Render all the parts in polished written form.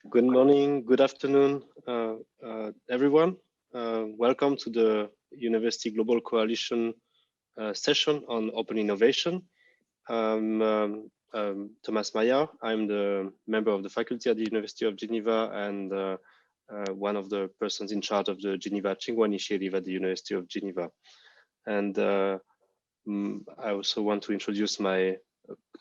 Good morning, good afternoon, everyone. Welcome to the University Global Coalition session on open innovation. Thomas Maillart. I'm the member of the faculty at the University of Geneva and one of the persons in charge of the Geneva Tsinghua initiative at the University of Geneva. And I also want to introduce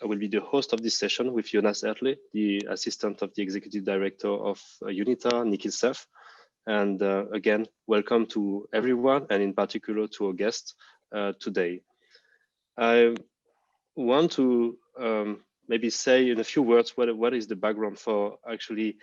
I will be the host of this session with Jonas Haertle, the assistant of the executive director of UNITAR, UNICEF. And again, welcome to everyone, and in particular to our guests today. I want to maybe say in a few words what is the background for actually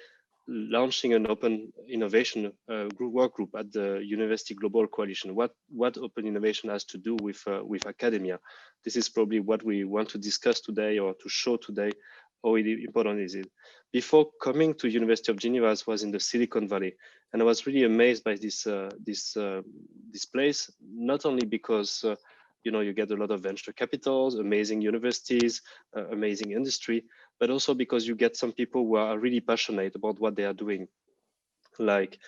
launching an open innovation work group at the University Global Coalition. What open innovation has to do with academia. This is probably what we want to discuss today, or to show today how important is it. Before coming to University of Geneva, I was in the Silicon Valley, and I was really amazed by this place, not only because you get a lot of venture capitals, amazing universities, amazing industry, but also because you get some people who are really passionate about what they are doing. Like,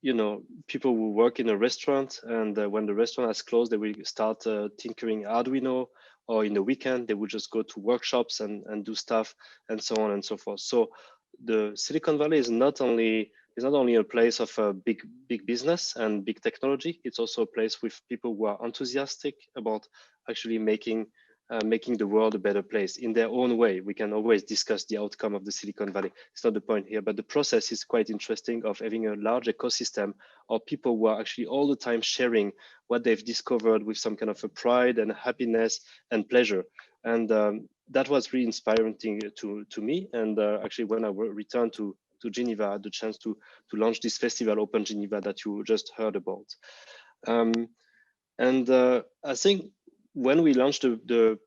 people who work in a restaurant, and when the restaurant has closed, they will start tinkering Arduino, or in the weekend, they would just go to workshops and do stuff, and so on and so forth. So the Silicon Valley is not only a place of big business and big technology, it's also a place with people who are enthusiastic about actually making the world a better place in their own way. We can always discuss the outcome of the Silicon Valley. It's not the point here, but the process is quite interesting, of having a large ecosystem of people who are actually all the time sharing what they've discovered with some kind of a pride and happiness and pleasure. And that was really inspiring to me. And actually, when I returned to Geneva, I had the chance to launch this festival, Open Geneva, that you just heard about. I think when we launched the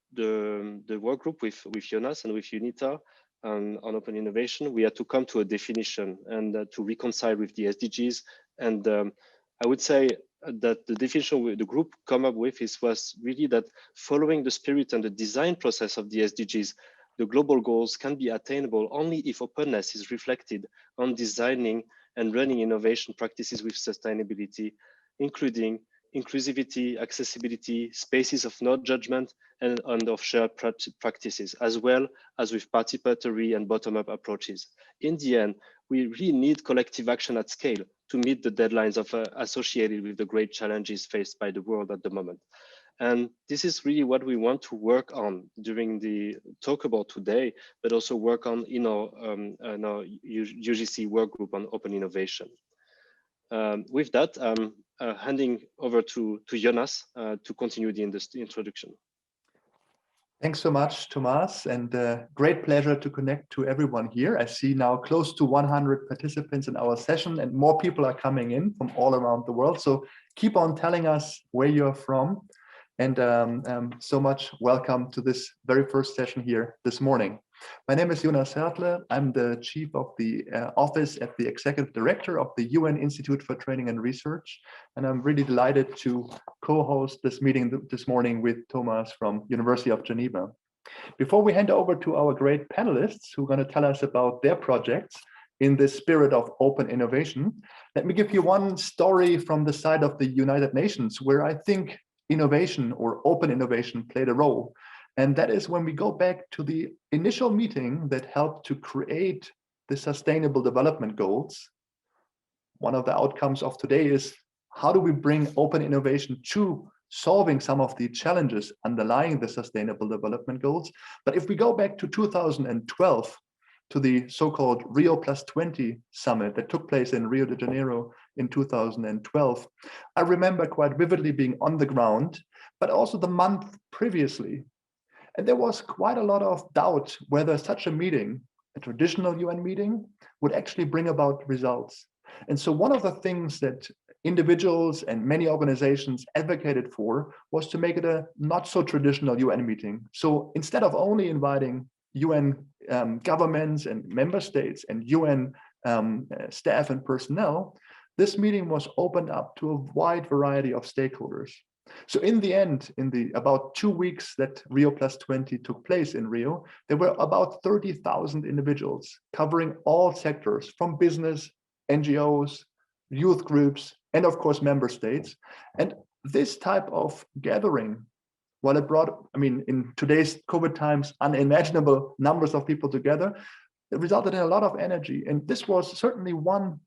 work group with Jonas and with UNITAR on open innovation, we had to come to a definition and to reconcile with the SDGs. And I would say that the definition the group come up with was really that following the spirit and the design process of the SDGs, the global goals can be attainable only if openness is reflected on designing and running innovation practices with sustainability, including inclusivity, accessibility, spaces of no judgment, and of shared practices, as well as with participatory and bottom-up approaches. In the end, we really need collective action at scale to meet the deadlines associated with the great challenges faced by the world at the moment. And this is really what we want to work on during the talk about today, but also work on in our UGC work group on open innovation. With that, I'm handing over to Jonas to continue the introduction. Thanks so much, Thomas, and great pleasure to connect to everyone here. I see now close to 100 participants in our session, and more people are coming in from all around the world. So keep on telling us where you're from, and so much welcome to this very first session here this morning. My name is Jonas Haertle. I'm the chief of the office at the executive director of the UN Institute for Training and Research. And I'm really delighted to co-host this meeting this morning with Thomas from University of Geneva. Before we hand over to our great panelists who are going to tell us about their projects in the spirit of open innovation, let me give you one story from the side of the United Nations where I think innovation or open innovation played a role. And that is when we go back to the initial meeting that helped to create the Sustainable Development Goals. One of the outcomes of today is how do we bring open innovation to solving some of the challenges underlying the Sustainable Development Goals. But if we go back to 2012, to the so-called Rio+20 summit that took place in Rio de Janeiro in 2012, I remember quite vividly being on the ground, but also the month previously. And there was quite a lot of doubt whether such a meeting, a traditional UN meeting, would actually bring about results. And so one of the things that individuals and many organizations advocated for was to make it a not so traditional UN meeting. So instead of only inviting UN governments and member states and UN staff and personnel, this meeting was opened up to a wide variety of stakeholders. So in the end, in the about 2 weeks that Rio+20 took place in Rio, there were about 30,000 individuals covering all sectors, from business, NGOs, youth groups, and of course, member states. And this type of gathering, while it brought, I mean, in today's COVID times, unimaginable numbers of people together, it resulted in a lot of energy. And this was certainly one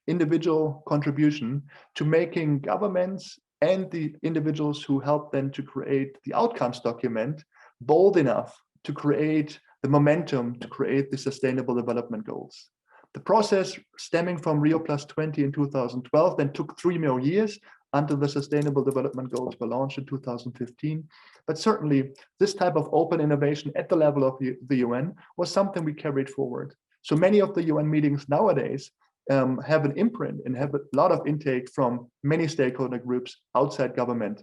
individual contribution to making governments and the individuals who helped them to create the outcomes document bold enough to create the momentum to create the Sustainable Development Goals. The process stemming from Rio+20 in 2012 then took 3 more years until the Sustainable Development Goals were launched in 2015. But certainly this type of open innovation at the level of the UN was something we carried forward. So many of the UN meetings nowadays have an imprint and have a lot of intake from many stakeholder groups outside government.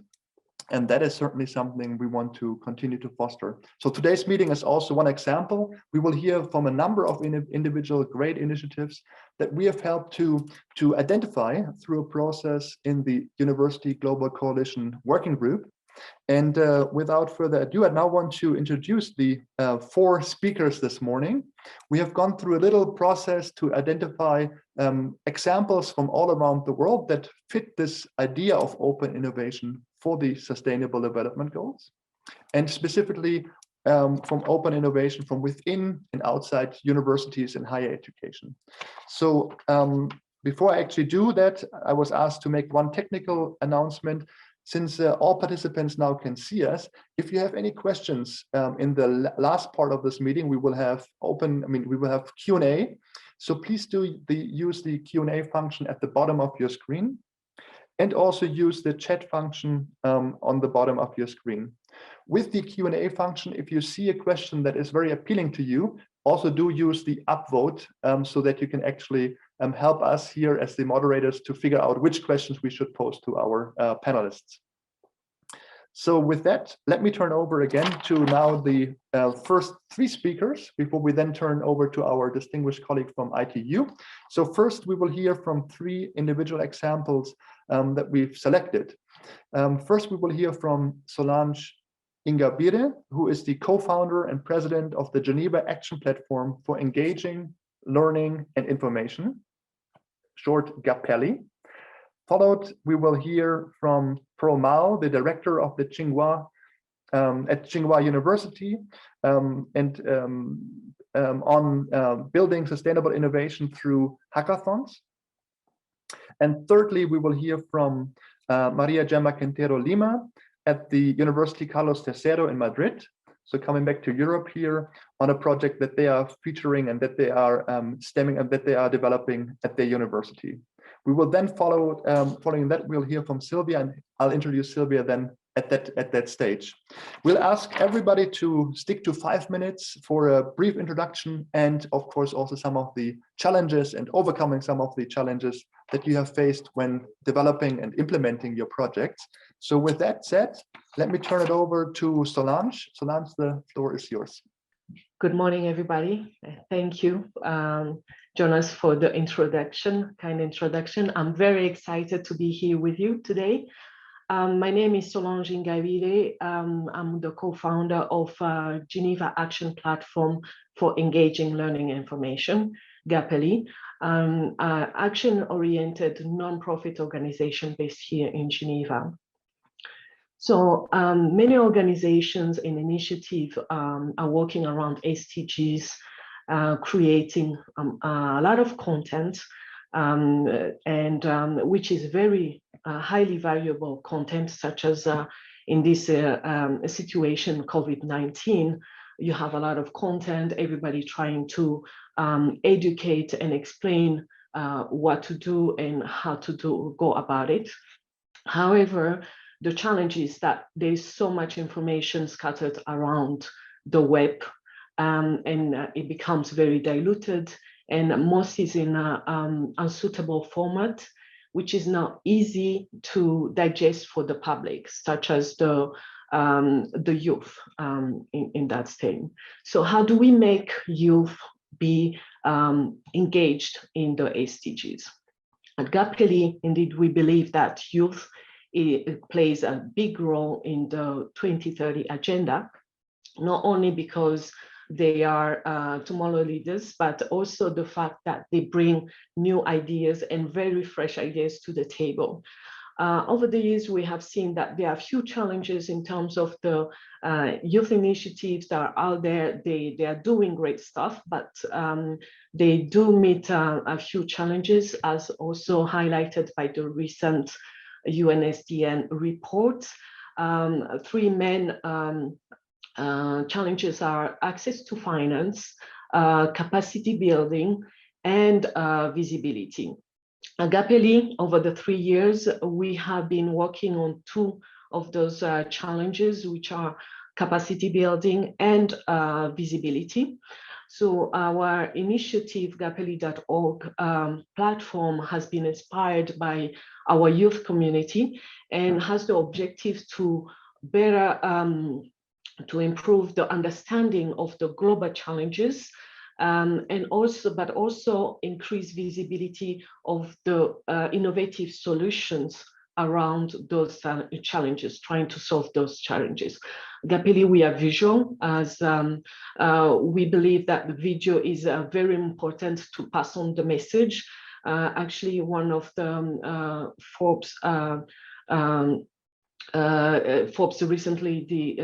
And that is certainly something we want to continue to foster. So today's meeting is also one example. We will hear from a number of individual great initiatives that we have helped to identify through a process in the University Global Coalition Working Group. And without further ado, I now want to introduce the 4 speakers this morning. We have gone through a little process to identify examples from all around the world that fit this idea of open innovation for the Sustainable Development Goals, and specifically from open innovation from within and outside universities and higher education. So before I actually do that, I was asked to make one technical announcement. Since all participants now can see us, if you have any questions in the last part of this meeting, we will have we will have Q&A. So please do use the Q&A function at the bottom of your screen, and also use the chat function on the bottom of your screen. With the Q&A function, if you see a question that is very appealing to you, also do use the upvote so that you can actually help us here as the moderators to figure out which questions we should pose to our panelists. So with that, let me turn over again to now the first 3 speakers before we then turn over to our distinguished colleague from ITU. So first, we will hear from 3 individual examples that we've selected. First, we will hear from Solange Ingabire, who is the co-founder and president of the Geneva Action Platform for Engaging, Learning and Information, short GAPELI. Followed, we will hear from Pro Mao, the director of the Tsinghua at Tsinghua University, on building sustainable innovation through hackathons. And thirdly, we will hear from Maria Gema Quiontero Lima at the University Carlos III in Madrid. So coming back to Europe here on a project that they are featuring and that they are stemming and that they are developing at their university. We will then following that, we'll hear from Sylvia, and I'll introduce Sylvia then at that stage. We'll ask everybody to stick to 5 minutes for a brief introduction, and of course also some of the challenges and overcoming some of the challenges that you have faced when developing and implementing your projects. So with that said, let me turn it over to Solange. Solange, the floor is yours. Good morning, everybody. Thank you, Jonas, for the introduction, kind introduction. I'm very excited to be here with you today. My name is Solange Ingabire. I'm the co-founder of Geneva Action Platform for Engaging Learning Information, GAPELI, action-oriented non-profit organization based here in Geneva. So many organizations and initiatives are working around SDGs, creating a lot of content, which is very highly valuable content, such as in this situation, COVID-19, you have a lot of content, everybody trying to educate and explain what to do and how to go about it. However, the challenge is that there's so much information scattered around the web, and it becomes very diluted, and most is in an unsuitable format, which is not easy to digest for the public, such as the youth in that state. So how do we make youth be engaged in the SDGs? At GAPELI, indeed, we believe that youth it plays a big role in the 2030 agenda, not only because they are tomorrow leaders, but also the fact that they bring new ideas and very fresh ideas to the table. Over the years, we have seen that there are few challenges in terms of the youth initiatives that are out there. They are doing great stuff, but they do meet a few challenges, as also highlighted by the recent UNSDN report. Three main challenges are access to finance, capacity building, and visibility. GAPELI, over the 3 years, we have been working on two of those challenges, which are capacity building and visibility. So our initiative, GAPELI.org platform, has been inspired by our youth community and has the objective to better to improve the understanding of the global challenges, and also increase visibility of the innovative solutions around those challenges, trying to solve those challenges. GAPELI, we are visual, as we believe that the video is very important to pass on the message. Actually, one of the Forbes recently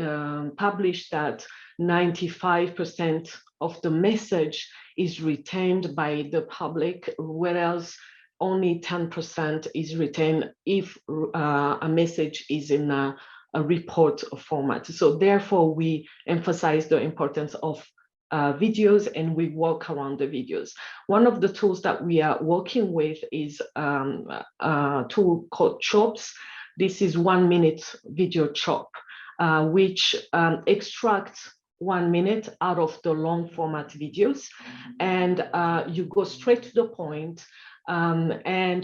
published that 95% of the message is retained by the public, whereas only 10% is retained if a message is in a report format. So therefore, we emphasize the importance of videos, and we work around the videos. One of the tools that we are working with is a tool called Chops. This is 1 minute video chop, which extracts 1 minute out of the long format videos, and you go straight to the point, and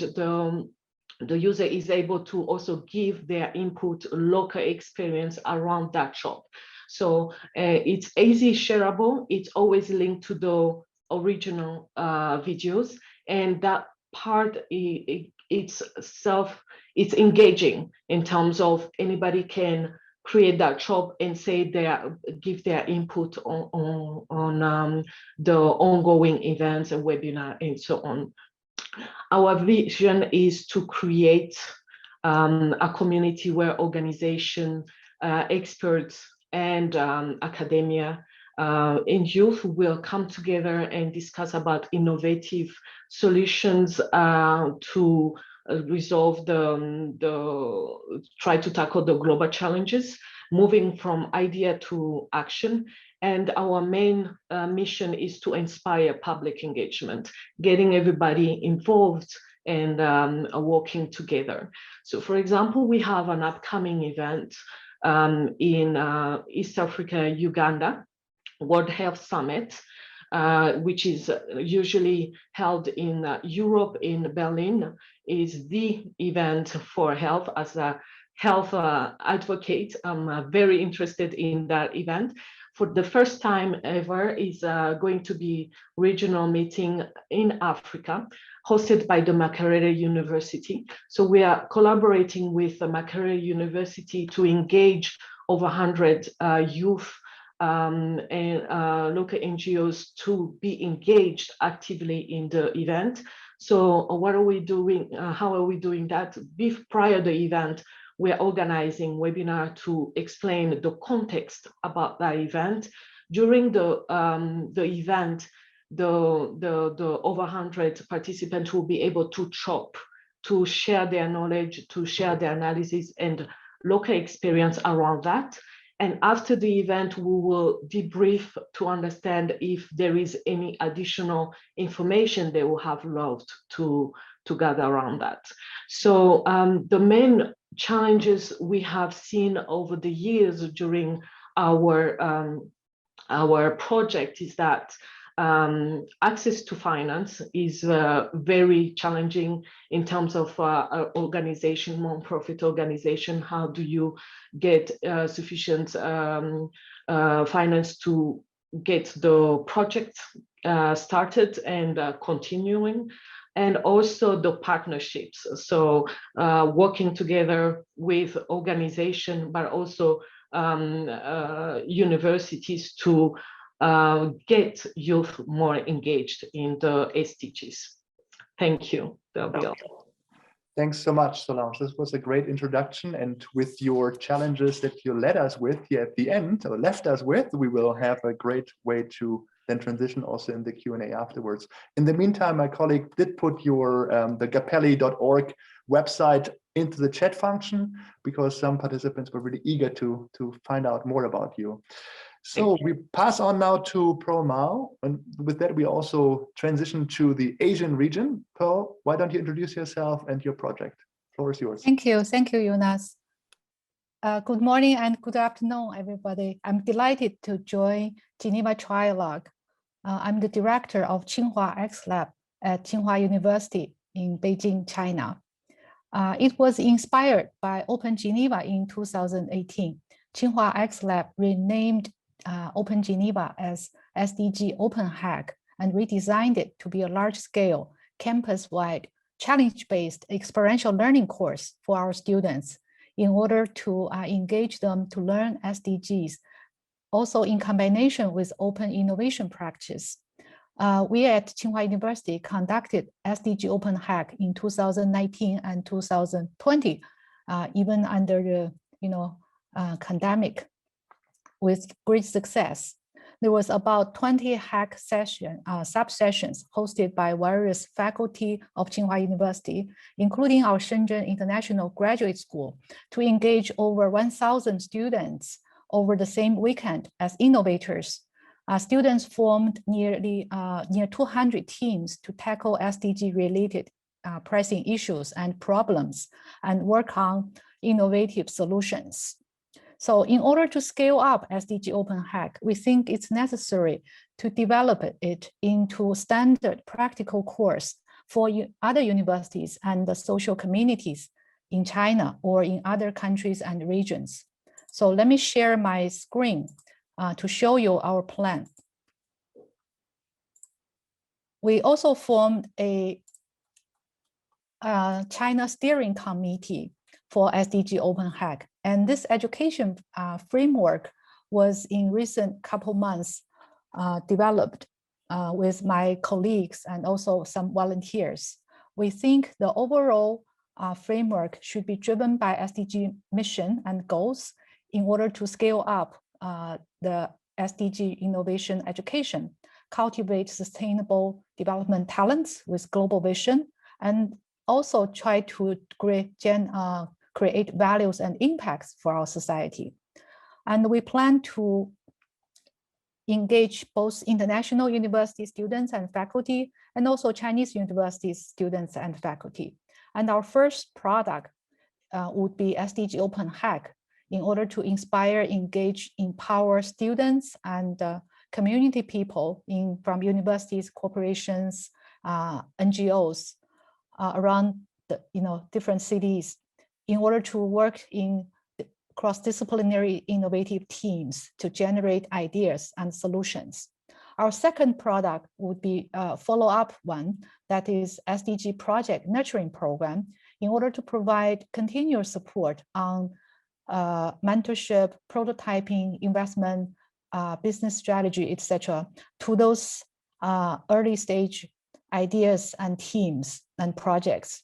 the user is able to also give their input, local experience around that chop. So it's easy shareable. It's always linked to the original videos, and that part it's engaging in terms of anybody can create that chop and say give their input on the ongoing events and webinar and so on. Our vision is to create a community where organization, experts, and academia and youth will come together and discuss about innovative solutions to resolve try to tackle the global challenges, moving from idea to action. And our main mission is to inspire public engagement, getting everybody involved and working together. So for example, we have an upcoming event in East Africa, Uganda, World Health Summit, which is usually held in Europe, in Berlin, is the event for health. As a health advocate, I'm very interested in that event. For the first time ever is going to be regional meeting in Africa, hosted by the Makerere University. So we are collaborating with the Makerere University to engage over 100 youth and local NGOs to be engaged actively in the event. So what are we doing? How are we doing that? Prior to the event, we're organizing webinar to explain the context about that event. During the event, the over 100 participants will be able to chop, to share their knowledge, to share their analysis and local experience around that. And after the event, we will debrief to understand if there is any additional information they will have loved to gather around that. So the main challenges we have seen over the years during our project is that access to finance is very challenging in terms of organization, non-profit organization. How do you get sufficient finance to get the project started and continuing? and also the partnerships. So working together with organizations, but also universities to get youth more engaged in the SDGs. Thank you. That'll be all. Thanks so much, Solange. This was a great introduction. And with your challenges that you led us with here at the end, or left us with, we will have a great way to then transition also in the Q&A afterwards. In the meantime, my colleague did put your the GAPELI.org website into the chat function, because some participants were really eager to find out more about you. So we pass on now to Pearl Mao, and with that we also transition to the Asian region. Pearl, why don't you introduce yourself and your project? The floor is yours. Thank you, Jonas. Good morning and good afternoon, everybody. I'm delighted to join Geneva Trialogue. I'm the director of Tsinghua X Lab at Tsinghua University in Beijing, China. It was inspired by Open Geneva in 2018. Tsinghua X Lab renamed Open Geneva as SDG Openhack and redesigned it to be a large-scale, campus-wide, challenge-based experiential learning course for our students in order to engage them to learn SDGs, also in combination with open innovation practice. We at Tsinghua University conducted SDG Openhack in 2019 and 2020, even under the pandemic, with great success. There was about 20 hack sub-sessions hosted by various faculty of Tsinghua University, including our Shenzhen International Graduate School, to engage over 1,000 students over the same weekend as innovators. Students formed near 200 teams to tackle SDG-related pressing issues and problems and work on innovative solutions. So in order to scale up SDG Openhack, we think it's necessary to develop it into standard practical course for other universities and the social communities in China or in other countries and regions. So let me share my screen to show you our plan. We also formed a China steering committee for SDG Openhack. And this education framework was in recent couple months developed with my colleagues and also some volunteers. We think the overall framework should be driven by SDG mission and goals in order to scale up the SDG innovation education, cultivate sustainable development talents with global vision, and also try to create values and impacts for our society. And we plan to engage both international university students and faculty, and also Chinese university students and faculty. And our first product would be SDG Openhack in order to inspire, engage, empower students and community people from universities, corporations, NGOs around the different cities in order to work in cross-disciplinary innovative teams to generate ideas and solutions. Our second product would be a follow-up one, that is SDG Project Mentoring program, in order to provide continuous support on mentorship, prototyping, investment, business strategy, etc., to those early stage ideas and teams and projects.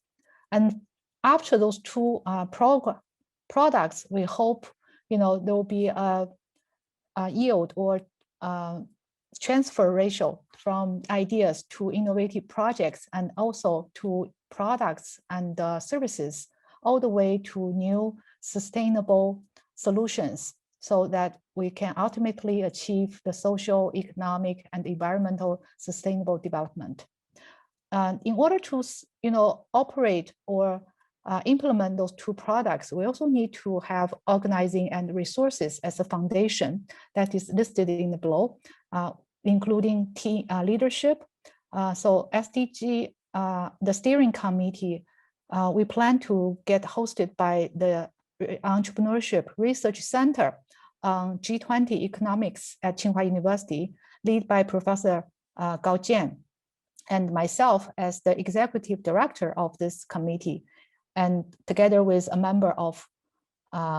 And after those two products, we hope there will be a yield or transfer ratio from ideas to innovative projects and also to products and services, all the way to new sustainable solutions, so that we can ultimately achieve the social, economic, and environmental sustainable development. In order to operate or implement those two products, we also need to have organizing and resources as a foundation that is listed in the below, including team leadership. So SDG, the steering committee, we plan to get hosted by the Entrepreneurship Research Center on G20 Economics at Tsinghua University, led by Professor Gao Jian. and myself as the executive director of this committee, and together with a member of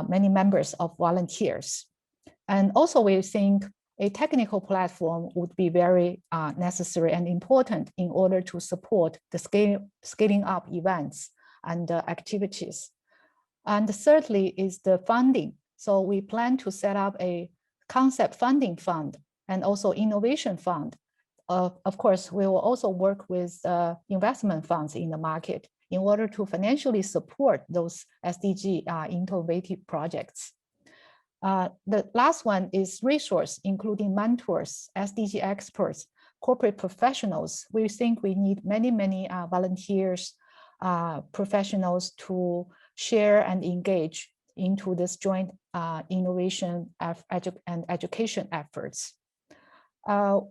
many members of volunteers. And also we think a technical platform would be very necessary and important in order to support the scaling up events and activities. And thirdly is the funding. So we plan to set up a concept funding fund and also innovation fund. Of course, we will also work with investment funds in the market in order to financially support those SDG innovative projects. The last one is resource, including mentors, SDG experts, corporate professionals. We think we need many volunteers, professionals to share and engage into this joint innovation and education efforts.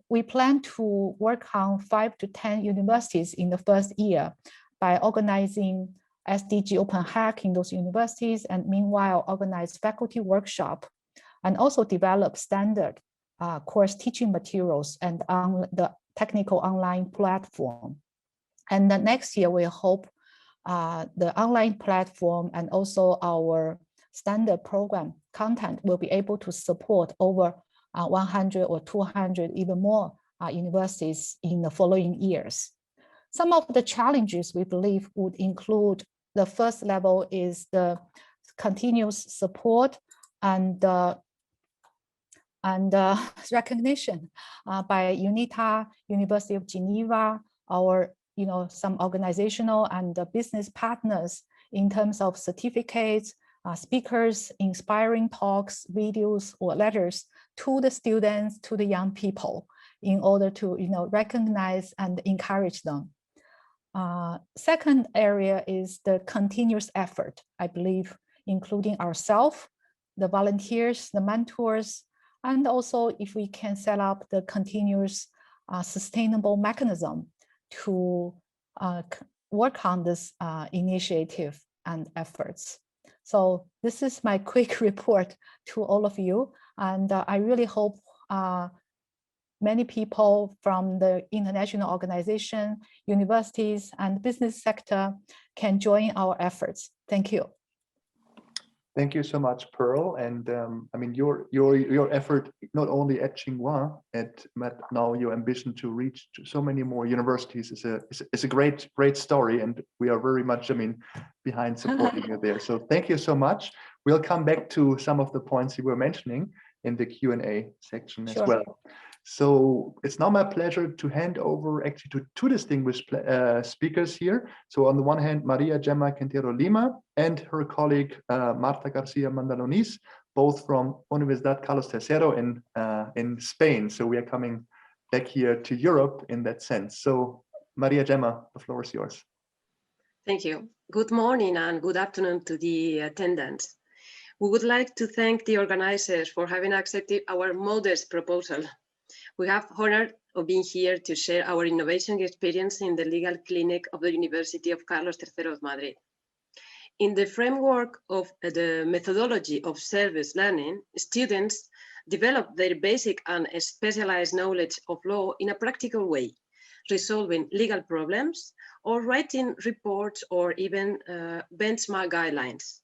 We plan to work on 5 to 10 universities in the first year by organizing SDG Openhack in those universities, and meanwhile organize faculty workshop and also develop standard course teaching materials and on the technical online platform. And the next year we hope the online platform and also our standard program content will be able to support over 100 or 200, even more universities in the following years. Some of the challenges we believe would include the first level is the continuous support and recognition by UNITAR, University of Geneva, our some organizational and business partners in terms of certificates, speakers, inspiring talks, videos, or letters to the students, to the young people, in order to recognize and encourage them. Second area is the continuous effort, I believe, including ourselves, the volunteers, the mentors, and also if we can set up the continuous sustainable mechanism to work on this initiative and efforts. So this is my quick report to all of you. And I really hope many people from the international organization, universities, and business sector can join our efforts. Thank you. Thank you so much, Pearl. And I mean, your effort not only at Tsinghua, but now your ambition to reach to so many more universities is a great story, and we are very much behind supporting you there. So thank you so much. We'll come back to some of the points you were mentioning in the Q&A section as well. So it's now my pleasure to hand over actually to two distinguished speakers here. So on the one hand, Maria Gema Quiontero Lima and her colleague Marta Garcia Mandaloniz, both from Universidad Carlos III in Spain. So we are coming back here to Europe in that sense. So Maria Gema, the floor is yours. Thank you. Good morning and good afternoon to the attendants. We would like to thank the organizers for having accepted our modest proposal. We have the honor of being here to share our innovation experience in the legal clinic of the University of Carlos III of Madrid. In the framework of the methodology of service learning, students develop their basic and specialized knowledge of law in a practical way, resolving legal problems or writing reports or even benchmark guidelines.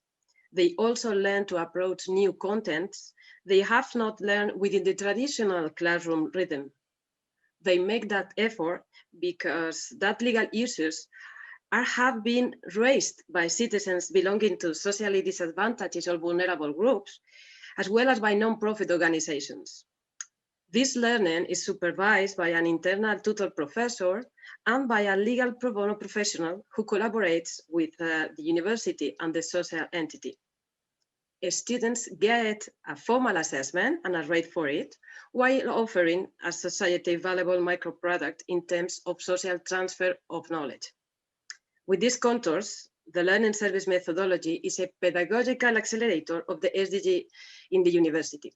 They also learn to approach new contents they have not learned within the traditional classroom rhythm. They make that effort because that legal issues have been raised by citizens belonging to socially disadvantaged or vulnerable groups, as well as by non-profit organizations. This learning is supervised by an internal tutor professor and by a legal pro bono professional who collaborates with the university and the social entity. Students get a formal assessment and a rate for it, while offering a society valuable microproduct in terms of social transfer of knowledge. With these contours, the learning service methodology is a pedagogical accelerator of the SDG in the university.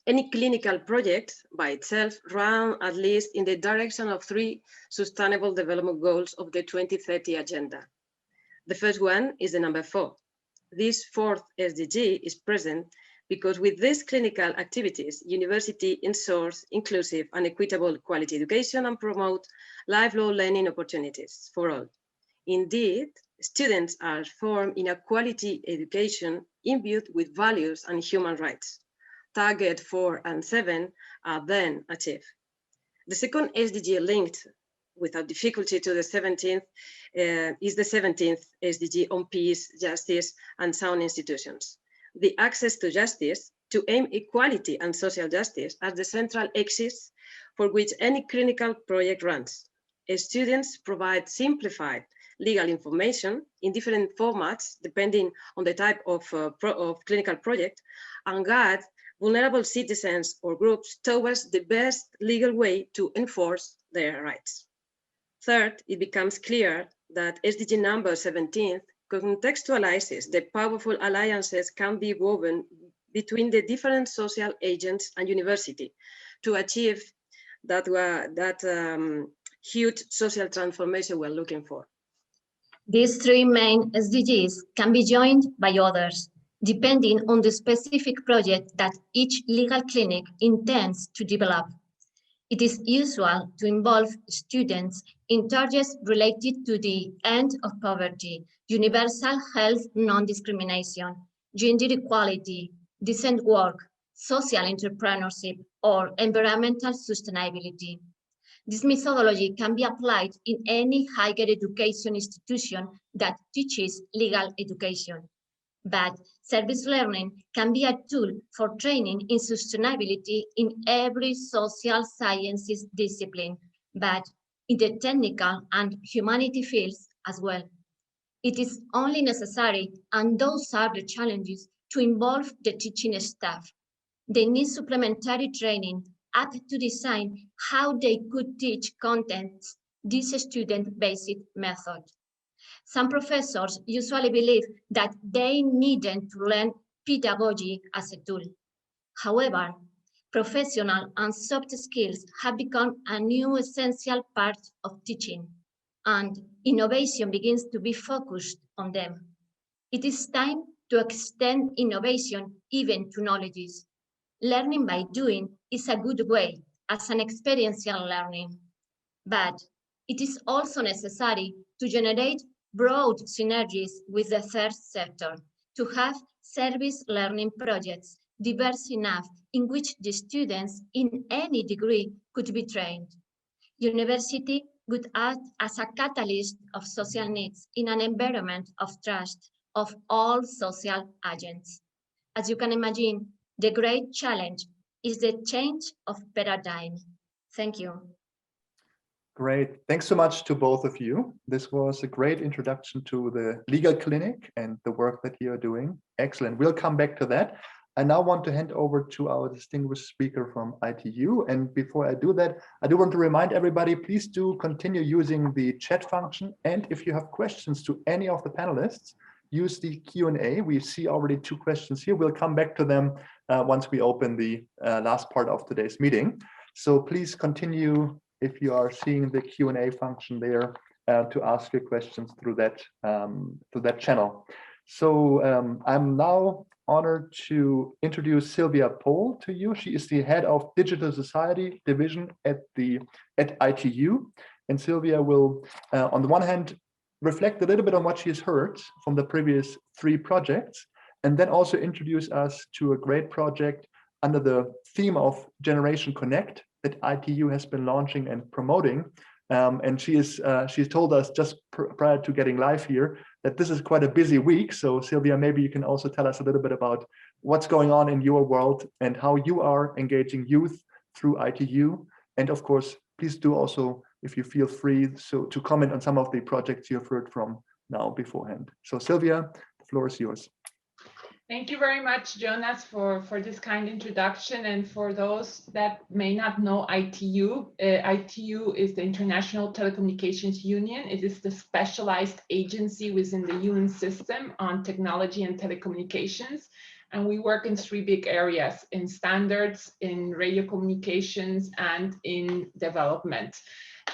Any clinical project by itself run at least in the direction of 3 Sustainable Development Goals of the 2030 Agenda. The first one is the number 4. This 4th SDG is present because with these clinical activities, university ensures inclusive and equitable quality education and promote lifelong learning opportunities for all. Indeed, students are formed in a quality education imbued with values and human rights. Target 4 and 7 are then achieved. The second SDG linked without difficulty to the 17th is the 17th SDG on peace, justice, and sound institutions. The access to justice to aim equality and social justice as the central axis for which any clinical project runs. Students provide simplified legal information in different formats depending on the type of clinical project and guide vulnerable citizens or groups towards the best legal way to enforce their rights. Third, it becomes clear that SDG number 17 contextualizes the powerful alliances can be woven between the different social agents and university to achieve that huge social transformation we're looking for. These three main SDGs can be joined by others, depending on the specific project that each legal clinic intends to develop. It is usual to involve students in targets related to the end of poverty, universal health non-discrimination, gender equality, decent work, social entrepreneurship, or environmental sustainability. This methodology can be applied in any higher education institution that teaches legal education. But service learning can be a tool for training in sustainability in every social sciences discipline, but in the technical and humanity fields as well. It is only necessary, and those are the challenges, to involve the teaching staff. They need supplementary training up to design how they could teach contents this student-based method. Some professors usually believe that they needn't to learn pedagogy as a tool. However, professional and soft skills have become a new essential part of teaching, and innovation begins to be focused on them. It is time to extend innovation even to knowledges. Learning by doing is a good way as an experiential learning, but it is also necessary to generate broad synergies with the third sector, to have service learning projects diverse enough in which the students in any degree could be trained. University would act as a catalyst of social needs in an environment of trust of all social agents. As you can imagine, the great challenge is the change of paradigm. Thank you. Great. Thanks so much to both of you. This was a great introduction to the legal clinic and the work that you're doing. Excellent. We'll come back to that. I now want to hand over to our distinguished speaker from ITU. And before I do that, I do want to remind everybody, please do continue using the chat function. And if you have questions to any of the panelists, use the Q&A. We see already 2 questions here. We'll come back to them once we open the last part of today's meeting. So please continue, if you are seeing the Q&A function there, to ask your questions through that channel. So I'm now honored to introduce Sylvia Poll to you. She is the head of Digital Society Division at ITU. And Sylvia will, on the one hand, reflect a little bit on what she has heard from the previous 3 projects, and then also introduce us to a great project under the theme of Generation Connect that ITU has been launching and promoting. And she's told us just prior to getting live here that this is quite a busy week. So Sylvia, maybe you can also tell us a little bit about what's going on in your world and how you are engaging youth through ITU. And of course, please do also, if you feel free, to comment on some of the projects you've heard from now beforehand. So Sylvia, the floor is yours. Thank you very much, Jonas, for this kind introduction. And for those that may not know ITU, ITU is the International Telecommunications Union. It is the specialized agency within the UN system on technology and telecommunications. And we work in 3 big areas: in standards, in radio communications, and in development.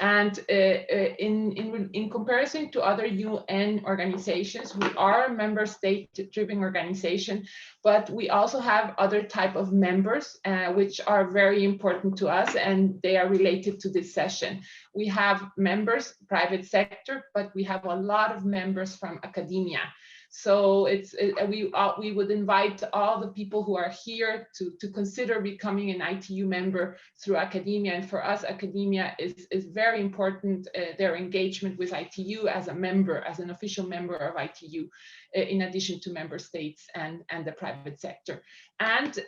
And in comparison to other UN organizations, we are a member state-driven organization, but we also have other type of members, which are very important to us, and they are related to this session. We have members, private sector, but we have a lot of members from academia. So we would invite all the people who are here to consider becoming an ITU member through academia. And for us, academia is very important, their engagement with ITU as a member, as an official member of ITU, in addition to member states and the private sector. And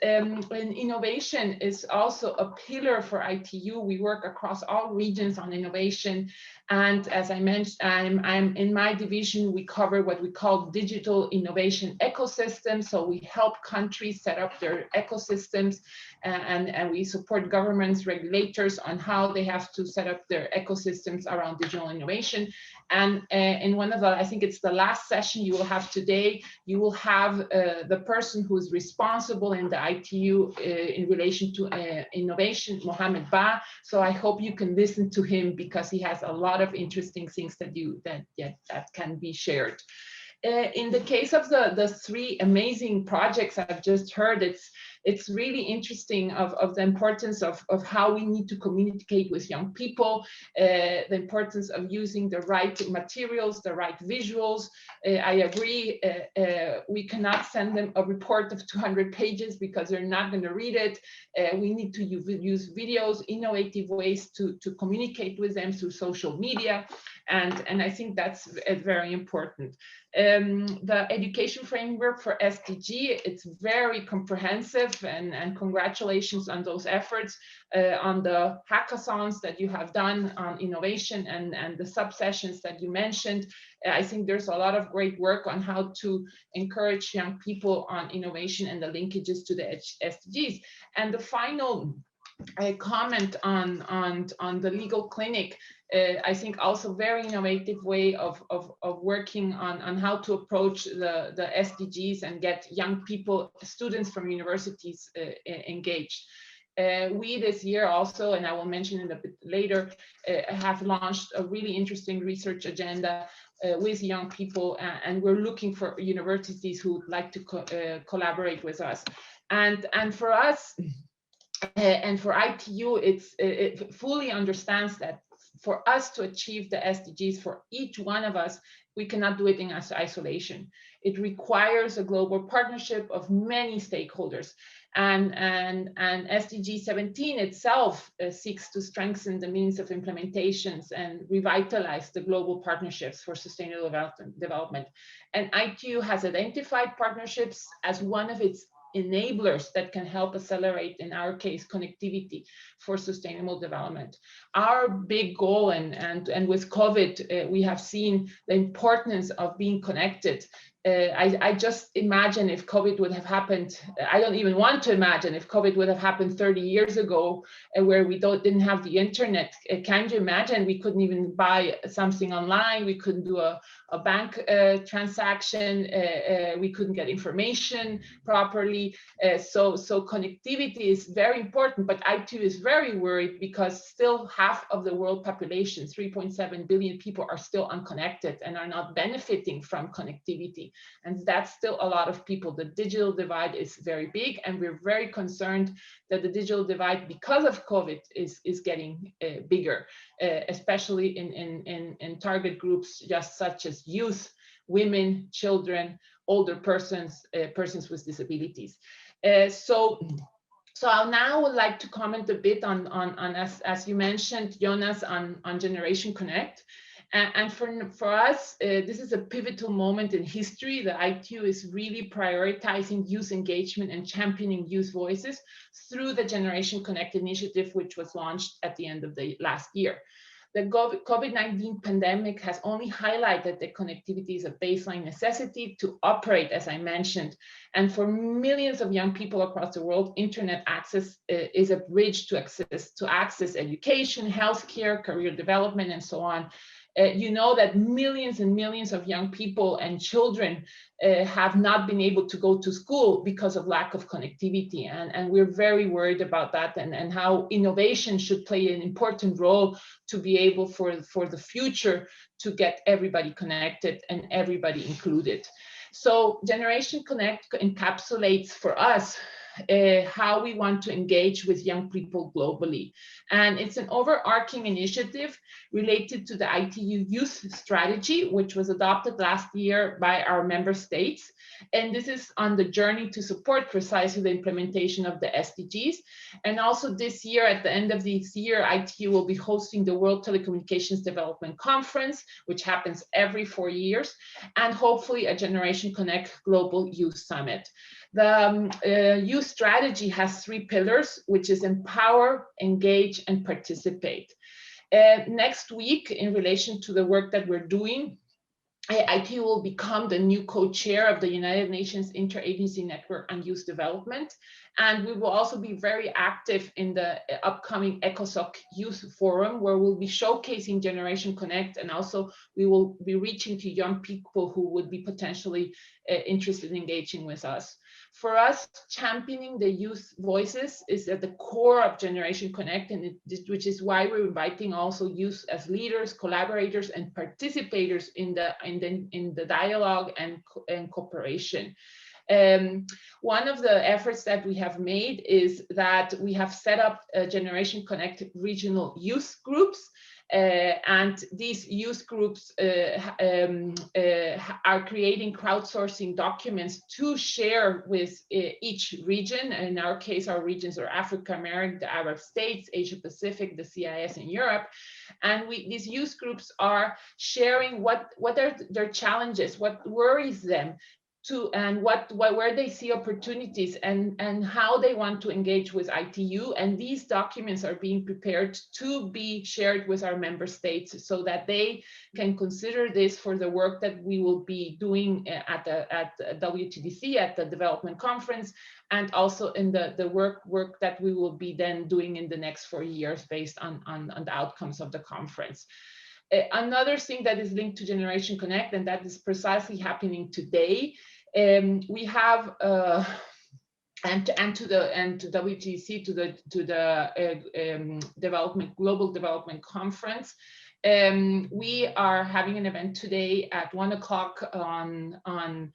innovation is also a pillar for ITU. We work across all regions on innovation. And as I mentioned, I'm in my division, we cover what we call digital innovation ecosystems. So we help countries set up their ecosystems, and we support governments, regulators on how they have to set up their ecosystems around digital innovation. And in one of the, I think it's the last session you will have today, you will have the person who is responsible in the ITU in relation to innovation, Mohammed Ba. So I hope you can listen to him, because he has a lot of interesting things that can be shared. In the case of the 3 amazing projects I've just heard, it's really interesting of the importance of how we need to communicate with young people, the importance of using the right materials, the right visuals. I agree, we cannot send them a report of 200 pages because they're not going to read it. We need to use videos, innovative ways to communicate with them through social media. And I think that's very important. The education framework for SDG, it's very comprehensive, and congratulations on those efforts, on the hackathons that you have done on innovation and the sub-sessions that you mentioned. I think there's a lot of great work on how to encourage young people on innovation and the linkages to the SDGs. And the final comment on the legal clinic, I think also very innovative way of working on how to approach the SDGs and get young people, students from universities engaged. We this year also, and I will mention it a bit later, have launched a really interesting research agenda with young people, and we're looking for universities who would like to collaborate with us. And for us, and for ITU, it fully understands that for us to achieve the SDGs, for each one of us, we cannot do it in isolation. It requires a global partnership of many stakeholders. And SDG 17 itself seeks to strengthen the means of implementations and revitalize the global partnerships for sustainable development. And ITU has identified partnerships as one of its enablers that can help accelerate, in our case, connectivity for sustainable development. Our big goal, and with COVID, we have seen the importance of being connected. I just imagine if COVID would have happened, I don't even want to imagine if COVID would have happened 30 years ago, where we didn't have the internet. Can you imagine? We couldn't even buy something online. We couldn't do a bank transaction. We couldn't get information properly. So connectivity is very important, but ITU is very worried because still half of the world population, 3.7 billion people, are still unconnected and are not benefiting from connectivity. And that's still a lot of people. The digital divide is very big, and we're very concerned that the digital divide, because of COVID, is getting bigger, especially in target groups just such as youth, women, children, older persons, persons with disabilities. So I now would like to comment a bit on as you mentioned, Jonas, on Generation Connect. And for us, this is a pivotal moment in history. The ITU is really prioritizing youth engagement and championing youth voices through the Generation Connect initiative, which was launched at the end of the last year. The COVID-19 pandemic has only highlighted that connectivity is a baseline necessity to operate, as I mentioned. And for millions of young people across the world, internet access is a bridge to access education, healthcare, career development, and so on. You know that millions and millions of young people and children have not been able to go to school because of lack of connectivity. And we're very worried about that, and how innovation should play an important role to be able for the future to get everybody connected and everybody included. So Generation Connect encapsulates for us how we want to engage with young people globally. And it's an overarching initiative related to the ITU Youth Strategy, which was adopted last year by our member states. And this is on the journey to support precisely the implementation of the SDGs. And also this year, at the end of this year, ITU will be hosting the World Telecommunications Development Conference, which happens every 4 years, and hopefully a Generation Connect Global Youth Summit. The youth strategy has 3 pillars, which is empower, engage, and participate. Next week, in relation to the work that we're doing, ITU will become the new co-chair of the United Nations Interagency Network on Youth Development. And we will also be very active in the upcoming ECOSOC Youth Forum, where we'll be showcasing Generation Connect, and also we will be reaching to young people who would be potentially interested in engaging with us. For us, championing the youth voices is at the core of Generation Connect, and which is why we're inviting also youth as leaders, collaborators, and participators in the dialogue and cooperation. One of the efforts that we have made is that we have set up Generation Connect regional youth groups. And these youth groups are creating crowdsourcing documents to share with each region. In our case, our regions are Africa, America, the Arab states, Asia Pacific, the CIS, and Europe. And these youth groups are sharing what are their challenges, what worries them, and where they see opportunities, and how they want to engage with ITU. And these documents are being prepared to be shared with our member states so that they can consider this for the work that we will be doing at WTDC, at the development conference, and also in the work that we will be then doing in the next 4 years based on the outcomes of the conference. Another thing that is linked to Generation Connect, and that is precisely happening today, we have and to WTC, to the Global Development Conference. We are having an event today at 1 o'clock on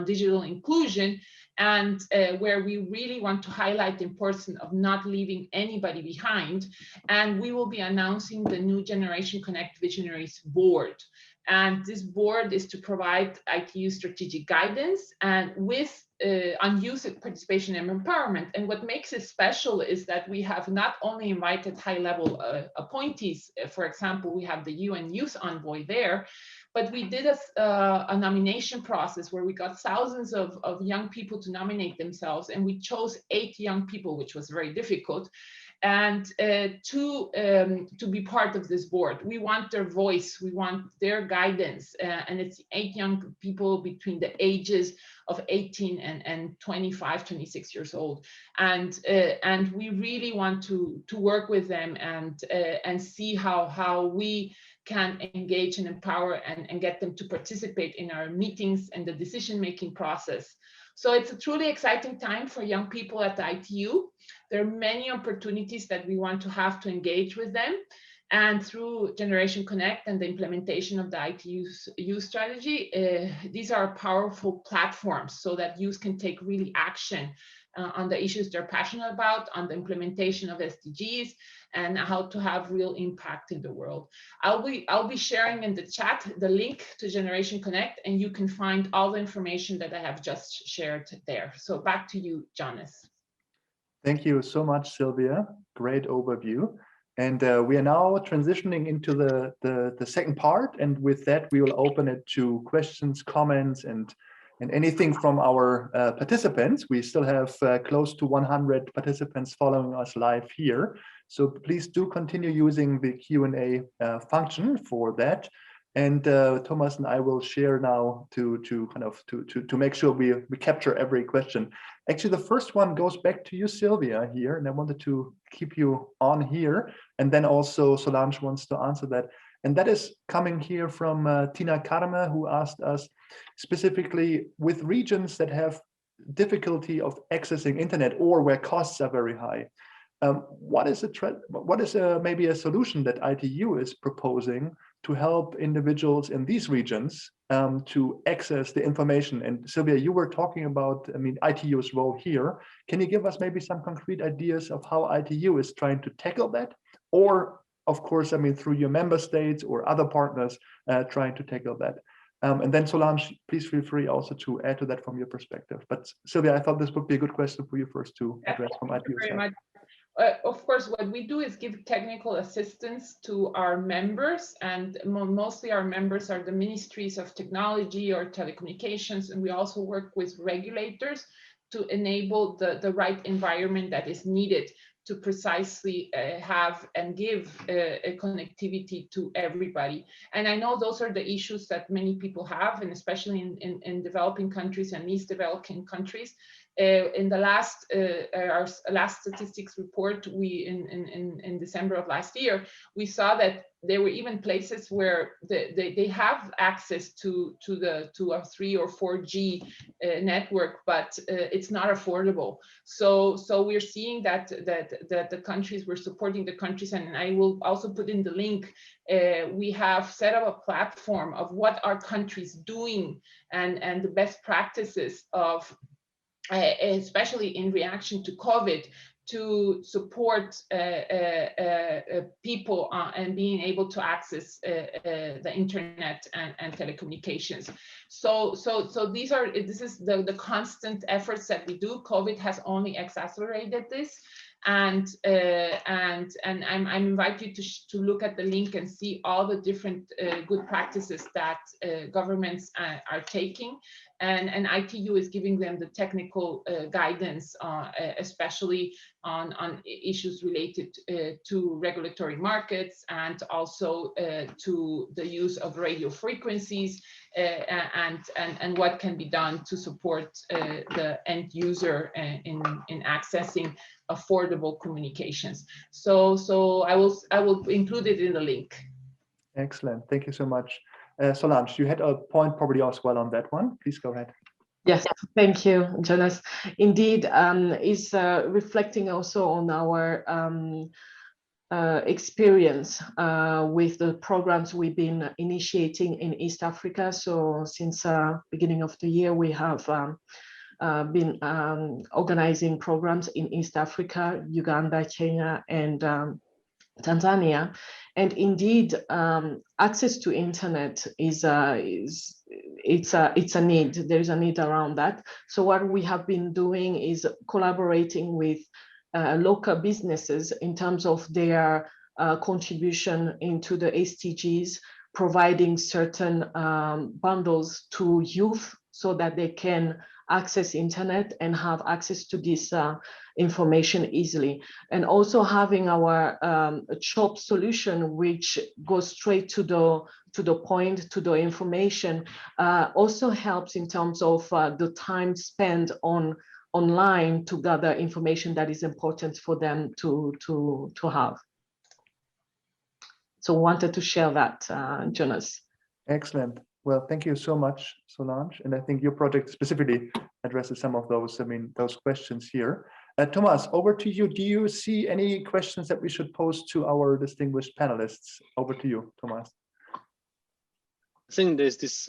digital inclusion, and where we really want to highlight the importance of not leaving anybody behind. And we will be announcing the new Generation Connect Visionaries Board. And this board is to provide ITU strategic guidance and on youth participation and empowerment. And what makes it special is that we have not only invited high-level appointees. For example, we have the UN Youth Envoy there, but we did a nomination process where we got thousands of young people to nominate themselves, and we chose 8 young people, which was very difficult, and to be part of this board. We want their voice, we want their guidance, and it's 8 young people between the ages of 18 and 25, 26 years old, and we really want to work with them and see how we can engage and empower and get them to participate in our meetings and the decision-making process. So it's a truly exciting time for young people at the ITU. There are many opportunities that we want to have to engage with them. And through Generation Connect and the implementation of the ITU's youth strategy, these are powerful platforms so that youth can take really action on the issues they're passionate about, on the implementation of SDGs, and how to have real impact in the world. I'll be sharing in the chat the link to Generation Connect, and you can find all the information that I have just shared there. So back to you, Jonas. Thank you so much, Sylvia. Great overview. And we are now transitioning into the second part. And with that, we will open it to questions, comments, and anything from our participants. We still have close to 100 participants following us live here. So please do continue using the Q&A function for that. And Thomas and I will share now to make sure we capture every question. Actually, the first one goes back to you, Sylvia, here, and I wanted to keep you on here. And then also Solange wants to answer that. And that is coming here from Tina Karme, who asked us specifically with regions that have difficulty of accessing internet or where costs are very high. What is maybe a solution that ITU is proposing to help individuals in these regions to access the information? And Sylvia, you were talking about, I mean, ITU's role here. Can you give us maybe some concrete ideas of how ITU is trying to tackle that? Or, of course, I mean, through your member states or other partners trying to tackle that. And then Solange, please feel free also to add to that from your perspective. But Sylvia, I thought this would be a good question for you first to address from ITU side. Of course, what we do is give technical assistance to our members, and mostly our members are the ministries of technology or telecommunications, and we also work with regulators to enable the right environment that is needed to precisely have and give a connectivity to everybody. And I know those are the issues that many people have, and especially in developing countries and least developing countries. In the our last statistics report, in December of last year, we saw that there were even places where they have access to a 3 or 4G network, but it's not affordable. So we're seeing that the countries, we're supporting the countries, and I will also put in the link. We have set up a platform of what are countries doing and the best practices of, especially in reaction to COVID, to support people and being able to access the internet and telecommunications. So this is the constant efforts that we do. COVID has only accelerated this. And I invite you to look at the link and see all the different good practices that governments are taking, and ITU is giving them the technical guidance, especially on issues related to regulatory markets, and also to the use of radio frequencies, and what can be done to support the end user in accessing affordable communications. So I will include it in the link. Excellent, thank you so much. Solange, you had a point probably as well on that one. Please go ahead. Yes, thank you, Jonas. Indeed, is reflecting also on our experience with the programs we've been initiating in East Africa. So since beginning of the year, we have been organizing programs in East Africa, Uganda, Kenya, and Tanzania. And indeed, access to internet is a need. There is a need around that. So what we have been doing is collaborating with local businesses in terms of their contribution into the SDGs, providing certain bundles to youth so that they can access internet and have access to this information easily. And also having our CHOP solution, which goes straight to the point, to the information, also helps in terms of the time spent online to gather information that is important for them to have. So wanted to share that, Jonas. Excellent. Well, thank you so much, Solange. And I think your project specifically addresses some of those, those questions here. Thomas, over to you. Do you see any questions that we should pose to our distinguished panelists? Over to you, Thomas. I think there's this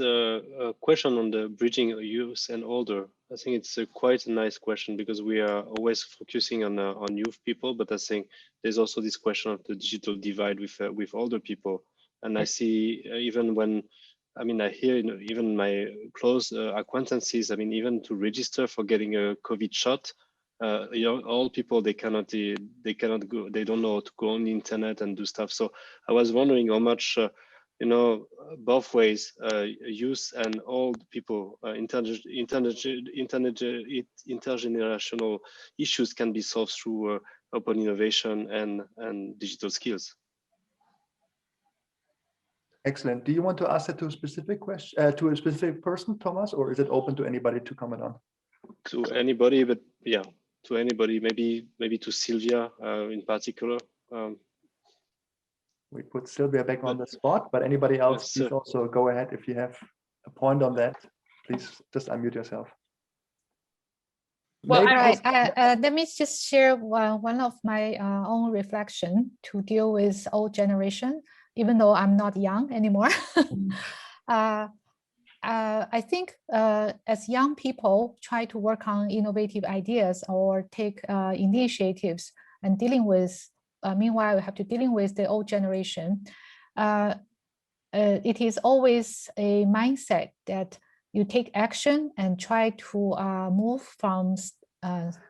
question on the bridging youth and older. I think it's quite a nice question, because we are always focusing on youth people, but I think there's also this question of the digital divide with older people. And I see even when, I hear even my close acquaintances, even to register for getting a COVID shot, old people, they cannot go, they don't know how to go on the internet and do stuff. So I was wondering how much, both ways, youth and old people, intergenerational issues can be solved through open innovation and digital skills. Excellent. Do you want to ask that to a specific question, to a specific person, Thomas, or is it open to anybody to comment on? To anybody, but yeah, to anybody. Maybe to Sylvia in particular. we put Sylvia back on the spot, but anybody else, please also go ahead if you have a point on that. Please just unmute yourself. Well, right. Let me just share one of my own reflection to deal with old generation, even though I'm not young anymore. I think as young people try to work on innovative ideas or take initiatives and dealing with, meanwhile, we have to dealing with the old generation. It is always a mindset that you take action and try to move from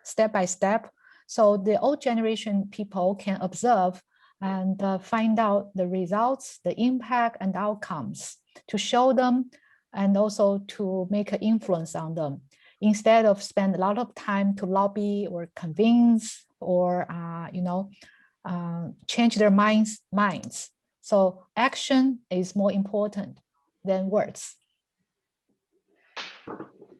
step by step. So the old generation people can observe and find out the results, the impact and outcomes to show them and also to make an influence on them instead of spend a lot of time to lobby or convince or, change their minds. So action is more important than words.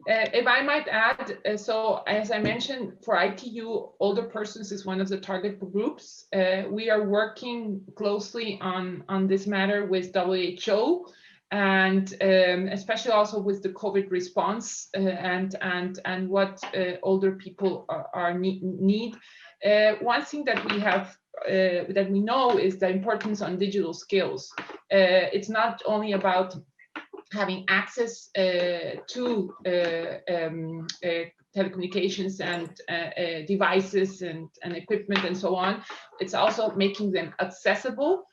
If I might add, so as I mentioned, for ITU, older persons is one of the target groups. We are working closely on this matter with WHO and especially also with the COVID response and what older people need. One thing that we have that we know is the importance on digital skills. It's not only about having access to telecommunications and devices and equipment and so on. It's also making them accessible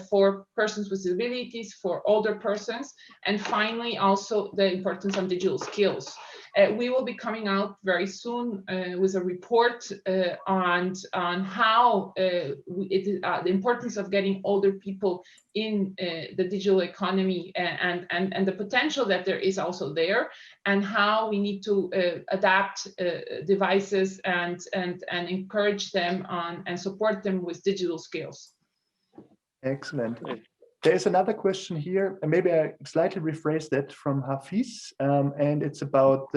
for persons with disabilities, for older persons, and finally also the importance on digital skills. We will be coming out very soon with a report on how the importance of getting older people in the digital economy and the potential that there is also there, and how we need to adapt devices and encourage them on and support them with digital skills. Excellent. There's another question here, and maybe I slightly rephrase that from Hafiz, and it's about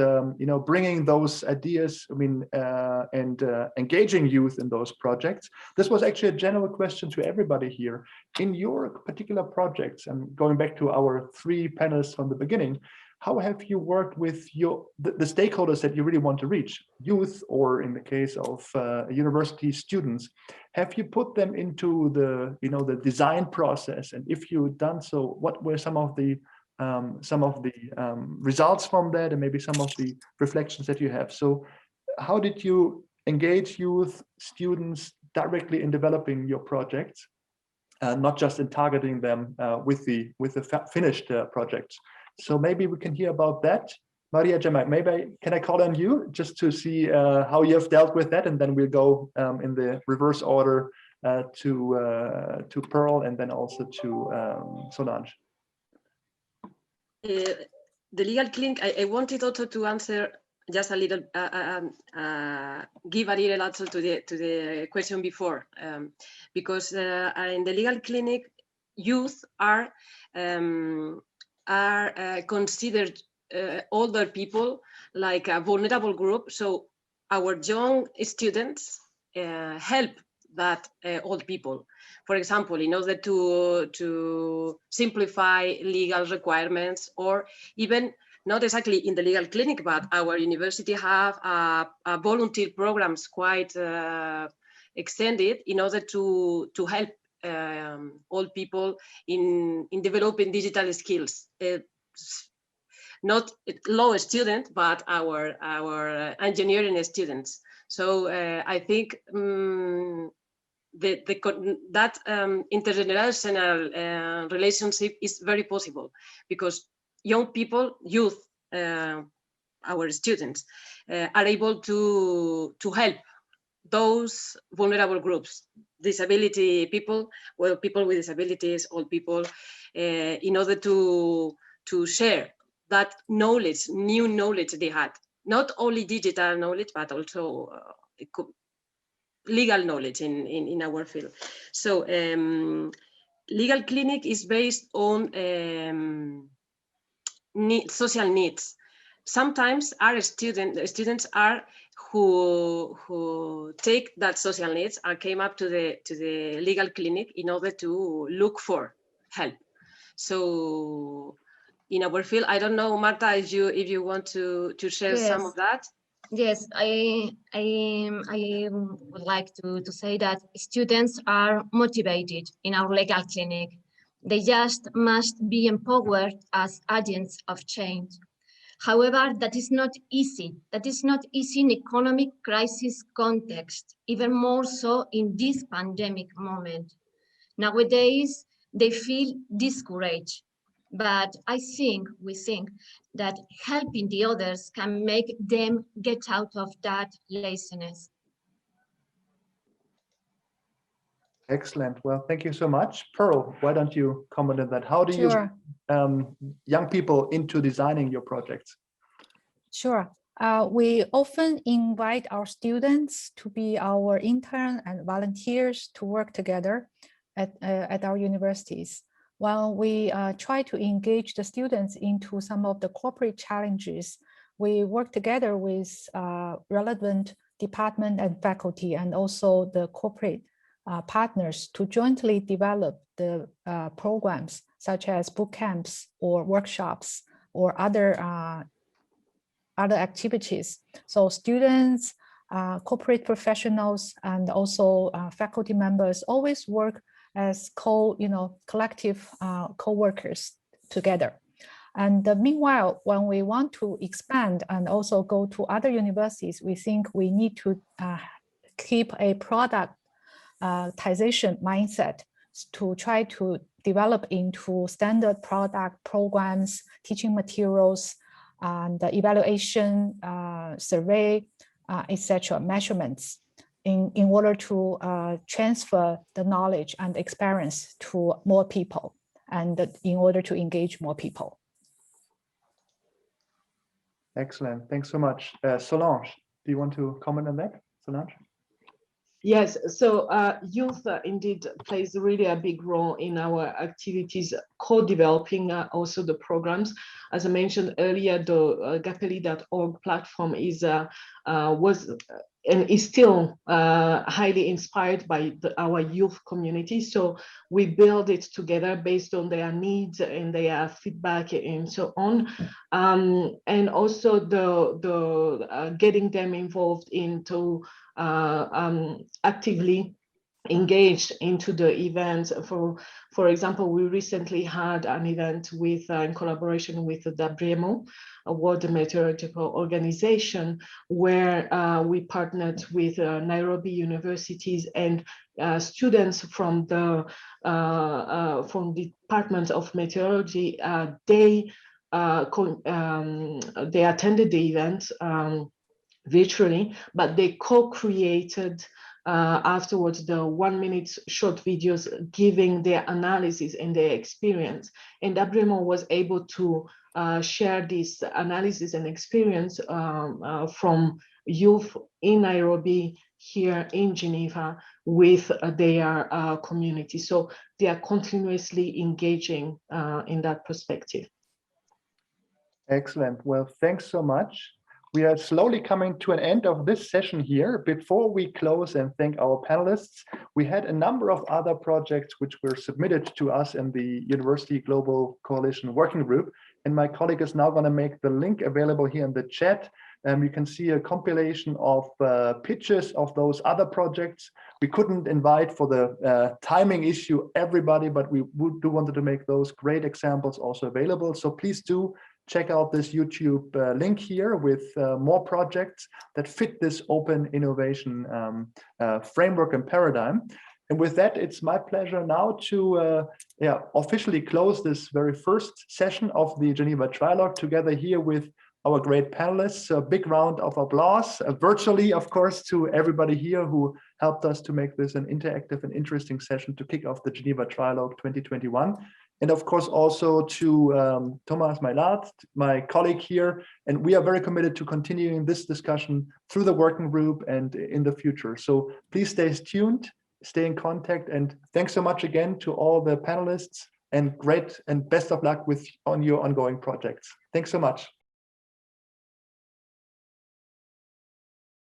bringing those ideas, and engaging youth in those projects. This was actually a general question to everybody here. In your particular projects, and going back to our three panelists from the beginning, how have you worked with the stakeholders that you really want to reach, youth, or in the case of university students? Have you put them into the design process? And if you've done so, what were some of the results from that, and maybe some of the reflections that you have? So, how did you engage youth students directly in developing your projects, not just in targeting them with the finished projects? So maybe we can hear about that. Maria, Gema, can I call on you just to see how you have dealt with that, and then we'll go in the reverse order to Pearl and then also to Solange. The legal clinic, I wanted also to answer just a little, give a little answer to the question before, because in the legal clinic, youth are considered older people like a vulnerable group. So our young students help that old people. For example, in order to simplify legal requirements, or even not exactly in the legal clinic, but our university have volunteer programs quite extended in order to help old people in developing digital skills. Not law students, but our engineering students. So I think that intergenerational relationship is very possible, because young people, youth, our students, are able to help those vulnerable groups, disability people, well, people with disabilities, old people, in order to share that knowledge, new knowledge they had, not only digital knowledge, but also legal knowledge in our field. So legal clinic is based on social needs. Sometimes our students are who take that social needs and came up to the legal clinic in order to look for help. So in our field, I don't know, Marta, if you want to share some of that. Yes, I would like to say that students are motivated in our legal clinic. They just must be empowered as agents of change. However, that is not easy. That is not easy in economic crisis context, even more so in this pandemic moment. Nowadays, they feel discouraged. But we think that helping the others can make them get out of that laziness. Excellent. Well, thank you so much. Pearl, why don't you comment on that? How do you young people into designing your projects? Sure. We often invite our students to be our intern and volunteers to work together at our universities. While we try to engage the students into some of the corporate challenges, we work together with relevant department and faculty and also the corporate partners to jointly develop the programs such as boot camps or workshops or other activities. So students, corporate professionals, and also faculty members always work as collective co-workers together. And meanwhile, when we want to expand and also go to other universities, we think we need to keep a productization mindset to try to develop into standard product programs, teaching materials, and the evaluation, survey, etc., measurements in order to transfer the knowledge and experience to more people and in order to engage more people. Excellent. Thanks so much. Solange, do you want to comment on that, Solange? Yes, so youth indeed plays really a big role in our activities, co-developing also the programs. As I mentioned earlier, the GAPELI.org platform was and is still highly inspired by our youth community. So we build it together based on their needs and their feedback and so on. And also the getting them involved into actively engaged into the events. For example, we recently had an event with in collaboration with the WMO, a World Meteorological Organization, where we partnered with Nairobi universities and students from the Department of Meteorology. They attended the event virtually, but they co-created afterwards the 1-minute short videos giving their analysis and their experience. And WMO was able to share this analysis and experience from youth in Nairobi, here in Geneva, with their community. So they are continuously engaging in that perspective. Excellent. Well, thanks so much. We are slowly coming to an end of this session here. Before we close and thank our panelists, we had a number of other projects which were submitted to us in the University Global Coalition Working Group. And my colleague is now going to make the link available here in the chat. You can see a compilation of pitches of those other projects. We couldn't invite for the timing issue everybody, but we do wanted to make those great examples also available. So please do check out this YouTube link here with more projects that fit this open innovation framework and paradigm. And with that, it's my pleasure now to officially close this very first session of the Geneva Trilogue together here with our great panelists. A big round of applause, virtually, of course, to everybody here who helped us to make this an interactive and interesting session to kick off the Geneva Trilogue 2021. And of course, also to Thomas Maillart, my colleague here. And we are very committed to continuing this discussion through the working group and in the future. So please stay tuned, stay in contact. And thanks so much again to all the panelists, and great and best of luck on your ongoing projects. Thanks so much.